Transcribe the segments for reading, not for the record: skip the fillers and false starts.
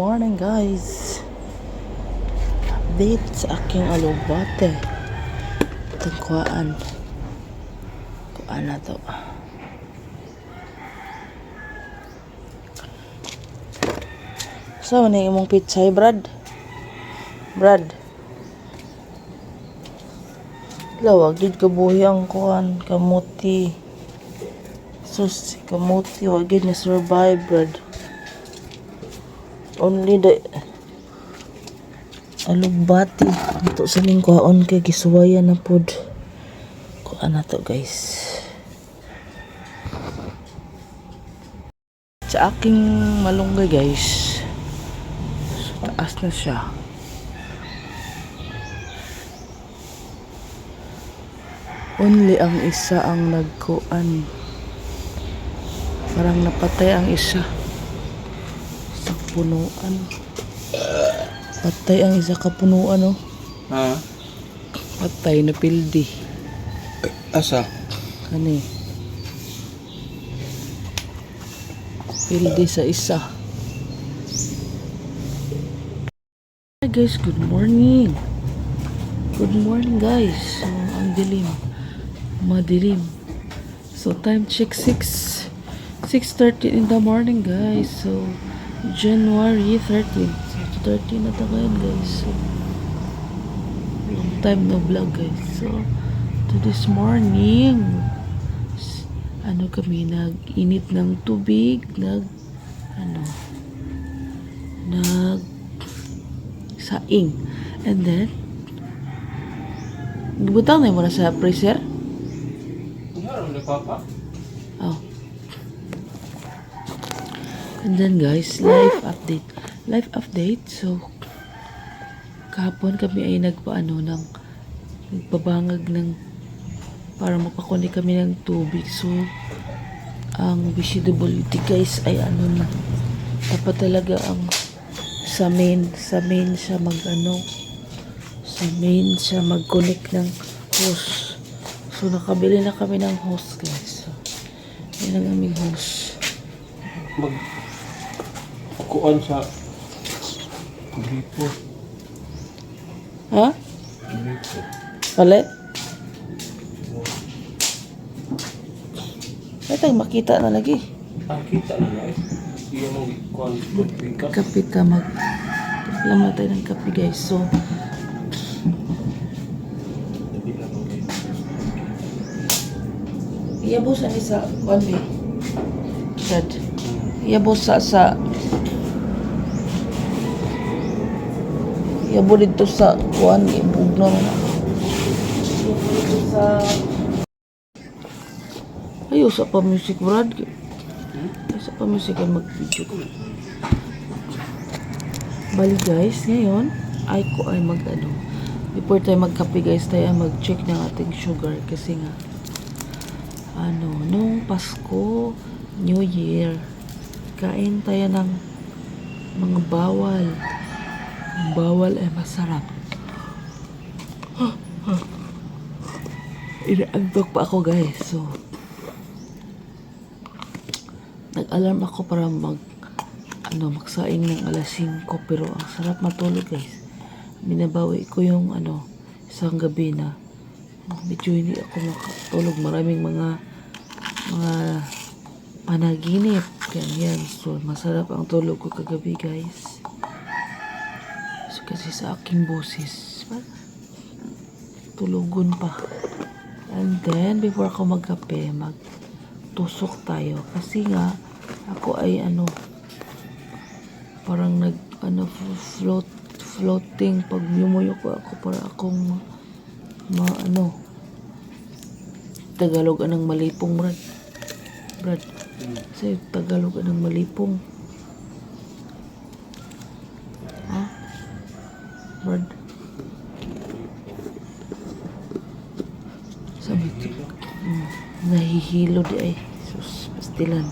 morning guys. Update sa aking alubate. Itong kuhaan na to. So, na imong pitsay, Brad? Lawag, gid kabuhi ang kuhaan, kamuti. Sus, kamuti, wag gid na survive, Brad. Only the alugbati ito sa lingkuhaon kay gisuwayan na pod kuan na to guys. Sa aking malunggay guys, so, taas na siya. Only ang isa ang nagkuan, parang napatay ang isa sa punuan. Patay ang isa ka punuan, no? Ha? Patay na pildi. Asa? Kani. Pildi sa isa. Hi guys, good morning. Good morning guys. So, ang dilim. Madilim. So, time check 6:30 in the morning guys. So, January 13th. 30 na tagayan guys. So, long time no vlog guys. So, to this morning, kami nag-init ng tubig, saing. And then, gibutang na mo na sa freezer. Ngayon ni Papa. Oh. And then guys, live update. So, kahapon kami ay nagbabangag ng para mapakunik kami ng tubig. So, ang visibility guys ay dapat talaga ang sa main siya mag-connect ng hose. So, nakabili na kami ng hose guys. So, yun ang aming hose. Kuan sa gripo. Ha? Gripo. Palit? Ito, makita na lagi. Kita na nga eh. Iya mo kuan pick up. Kape ka laman tayo ng kape guys. So, iyabos ani sa kuan be. Sad. Iyabos iyabo dito sa kuan ibugno na. Dito sa ayo sa pa music Brad. Sa pa music ay mag-video ko. Bali guys, ngayon ay before tayo magkape guys, tayo mag-check ng ating sugar kasi nga nung Pasko, New Year, kain tayo ng mga bawal. Ang bawal ay masarap. Inaantok pa ako guys. So, nag-alarm ako para magsaing ng alas 5. Pero ang sarap matulog guys. Binabawi ko yung isang gabi na medyo hindi ako makatulog. Maraming mga panaginip. Kaya yan. So, masarap ang tulog ko kagabi guys. So, kasi sa aking boses, tulugon pa. And then, before ako magkape, magtusok tayo. Kasi nga, ako ay parang floating. Pag yumuyo ko ako, para akong Tagalog anong malipong, Brad. Kasi Tagalog anong malipong. Ha? Brad. Sabi ko, nahihilo di ay. Sus, pastilan.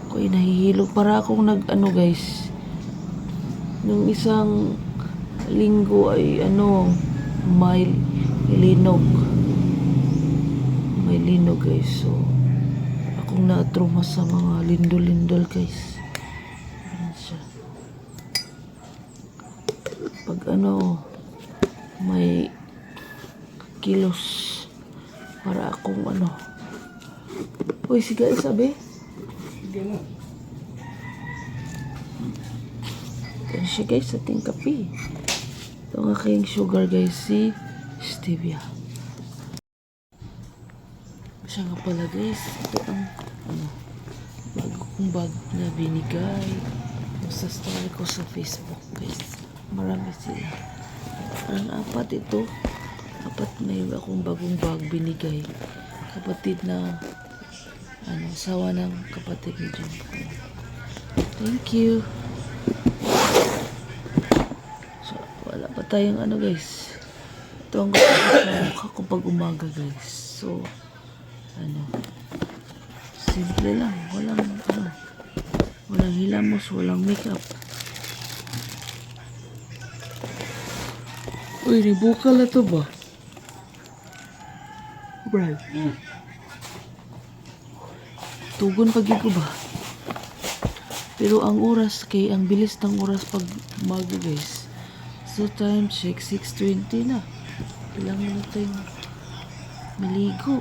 Ako ay nahihilo. Para akong guys. Nung isang linggo ay may linog. May linog guys. So, akong na-trauma sa mga lindol-lindol guys. Ayan siya. ano, may kilos para akong ano. Uy, sige, sabi. Sige na. Yan siya guys, ating kape. Ito ang aking sugar guys, si stevia. Siya nga pala guys, ito ang ano, bago kong bag na binigay sa story ko sa Facebook guys. Marami sila. Ang apat ito, apat may akong bagong bag binigay. Kapatid na ano, asawa ng kapatid ni Jun. Thank you. So, wala pa tayong ano guys. Ito ang gusto ko sa mukha ko pag umaga guys. So, ano, simple lang. Walang ano, walang hilamos, walang makeup. Uy, nibukal na to ba? Brad. Tugon pag ko ba? Pero ang oras kay ang bilis ng oras pag umaga guys. So time check 6:20 na. Ilang minuto yung maligo.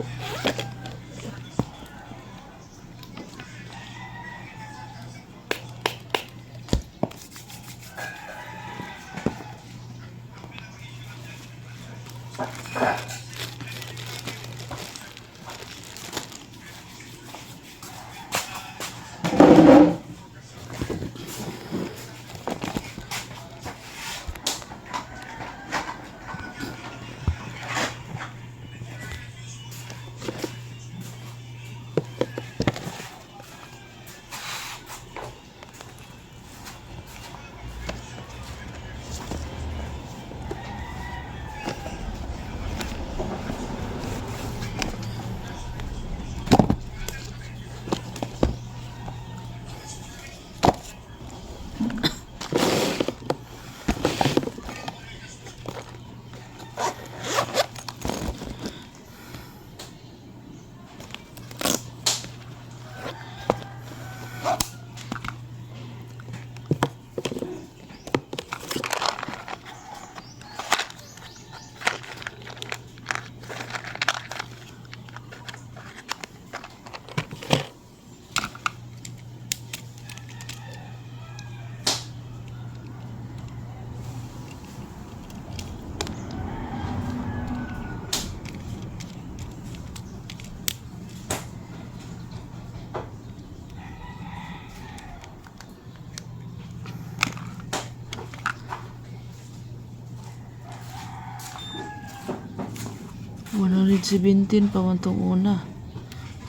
$117 pa man tong una.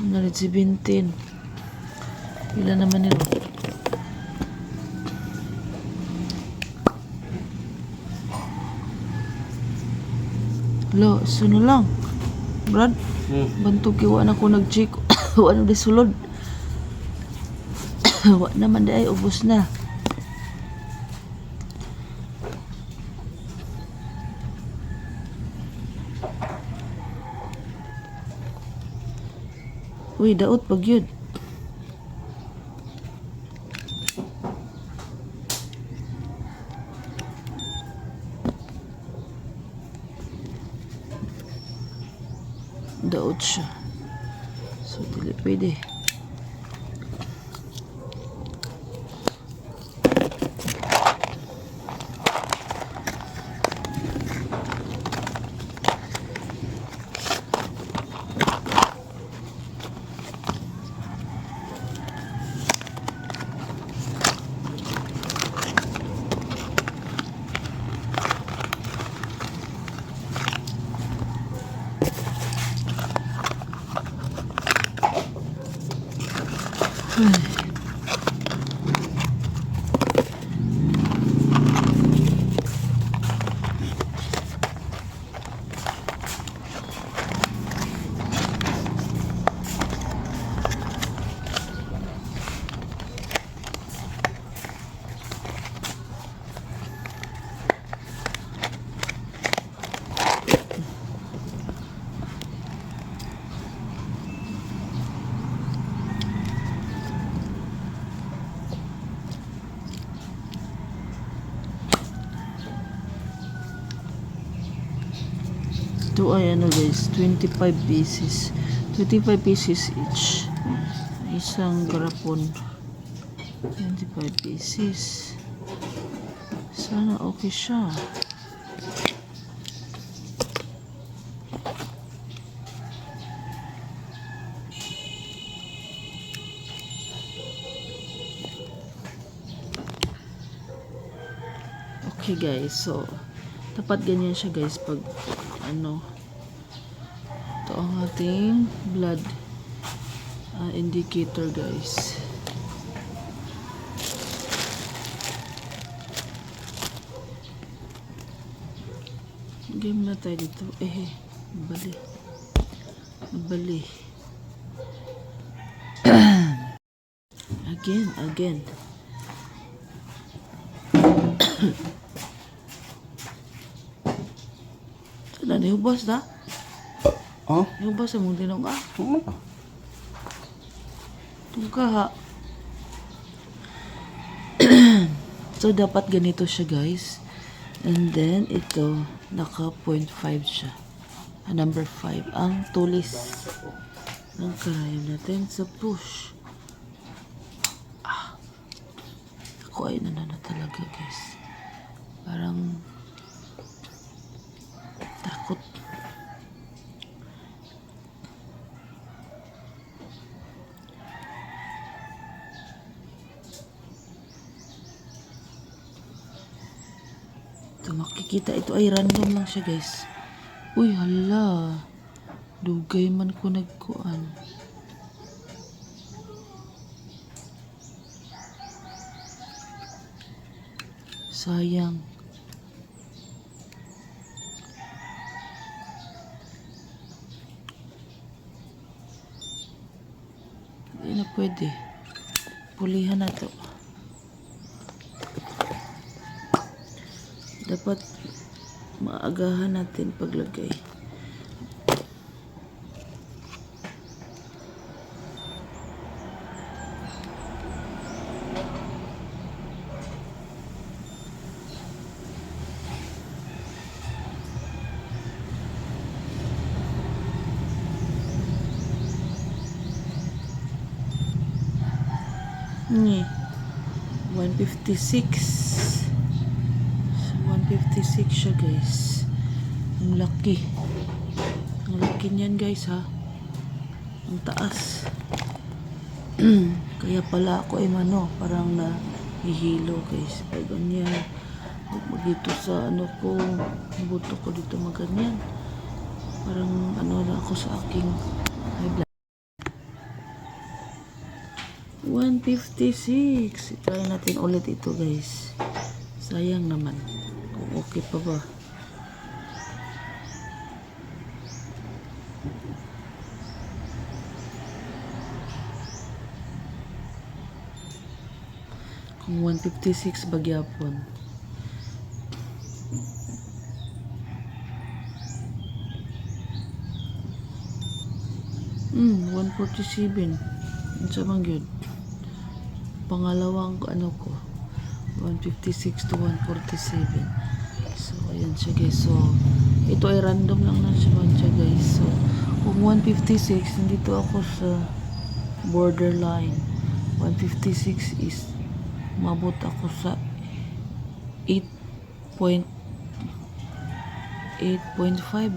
117. Pila naman nilo? Lo, suno lang. Brad, bantog kiwa na ko nag-check. Wala na sulod. Wala naman di ay ubos na. Uy, daot pag yun. Daot siya. So, dili pwede. Ito ay ano guys, 25 pieces. 25 pieces each. Isang garapon. 25 pieces. Sana okay siya. Okay guys, so dapat ganyan siya guys pag ano, ito ang ating blood indicator guys. Game na tayo dito. Bali. Bali. Again. Sana nihubas na? Oh? Nihubas ang mong tinong ka? Ano? Tungka ha. So, dapat ganito siya guys. And then, ito, naka 0.5 siya. Number 5. Ang tulis ng karayom natin sa push. Ako ay nanana talaga guys. Parang takot. Ito makikita, ito ay random lang siya guys. Uy hala, dugay man ko nagkuan. Sayang. Hindi na pwede. Pulihan na to. Dapat maagahan natin paglagay. Ni 156. 156 siya guys. Ang laki. Ang laki niyan guys ha. Ang taas. Kaya pala ako ay parang nahihilo guys. Pag ganyan. Dito sa ano ko, buto ko dito maganyan. Parang na ako sa aking high blood. 156. Try natin ulit ito guys. Sayang naman. Kung okay pa ba. Kung 156 bagyapon. Hmm, 147. Ano sa bang yun? Pangalawang ano ko. 156 to 147. So, ayan siya guys. So, ito ay random lang siya guys. So, kung 156, nandito ako sa borderline. 156 is mabot ako sa 8.5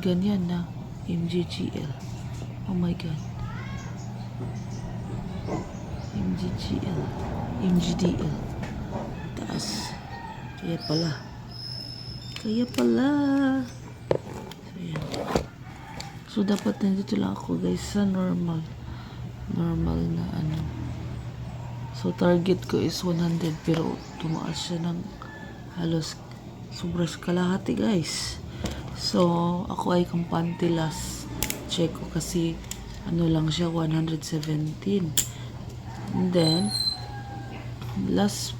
ganyan na MGGL. Oh my god. MGDL. Taas. Kaya pala. So, ayan. So, dapat nandito lang ako guys sa normal na ano. So, target ko is 100 pero tumaas siya ng halos sobras kalahati guys. So, ako ay kampante last check ko kasi ano lang siya 117. And then, last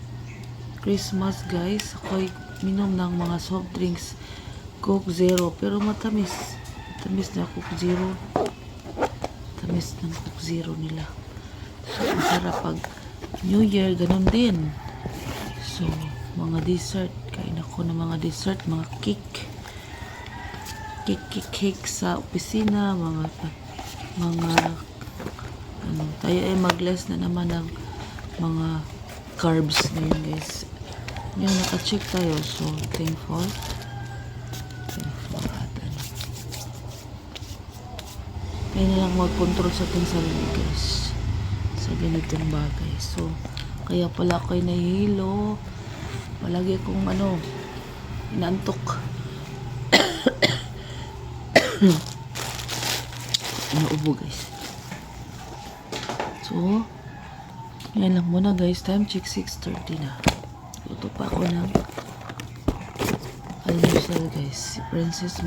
Christmas guys, ako ay minom ng mga soft drinks Coke Zero pero matamis na Coke Zero. Tamis ng Coke Zero nila. So, ang sarap pag New Year, ganun din. So, mga dessert. Kain ako ng mga dessert, mga cake. cake sa opisina, mga ano, tayo ay mag-less na naman ng mga carbs ngayon guys. Ngayon naka-check tayo, so thankful at ano. Kaya na lang mag-control sa ating sarili guys sa ganitong bagay. So kaya pala ako'y nahihilo, palagi akong ano, inaantok. Naubo guys. So yan lang muna guys, time check 6:30 na. Luto pa ako ng almusal guys. Si Princess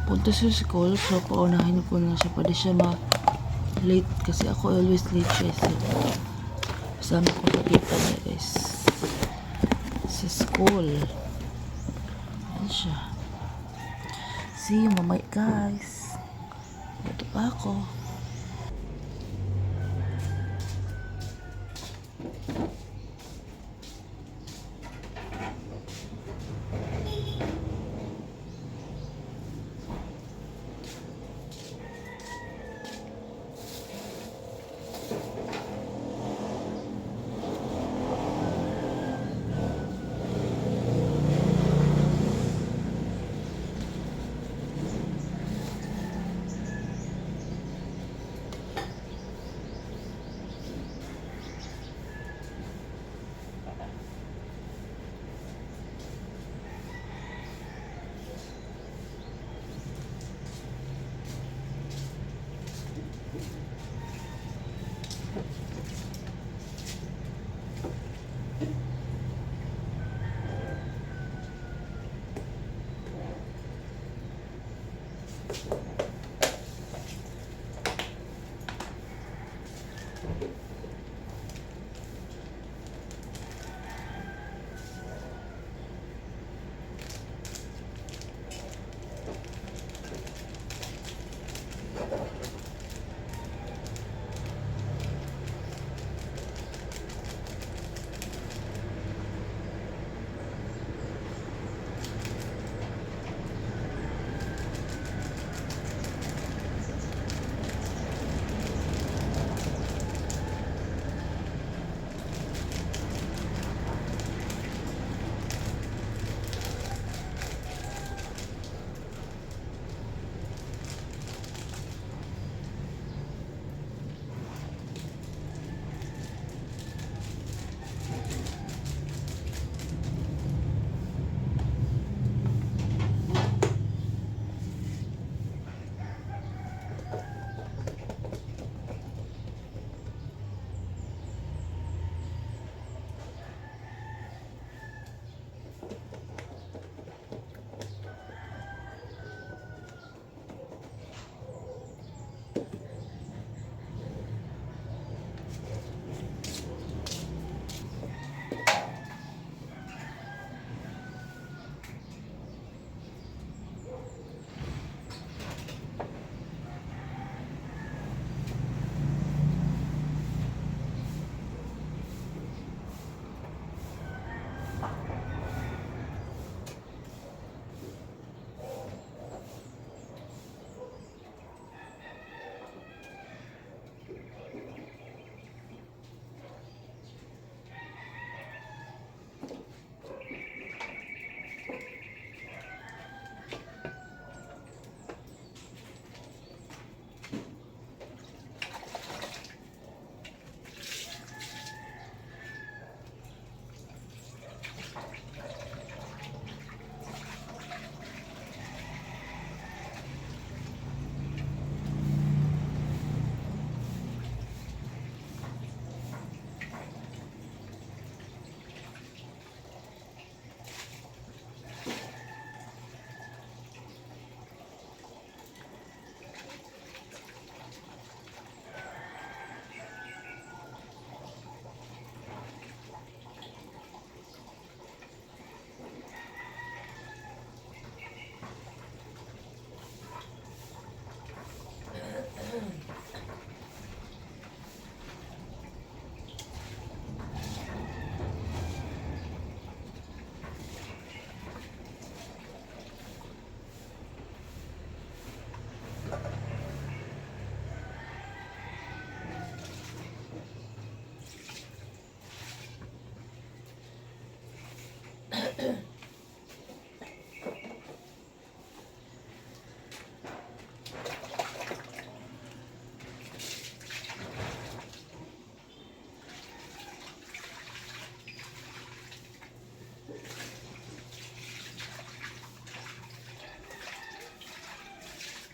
punta sa school, so paunahin ko na siya, pwede siya late kasi ako always late guys. Kasama ko sa tita niya guys sa school. Yan siya. See you mamaya guys. Luto pa ako.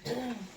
Tara.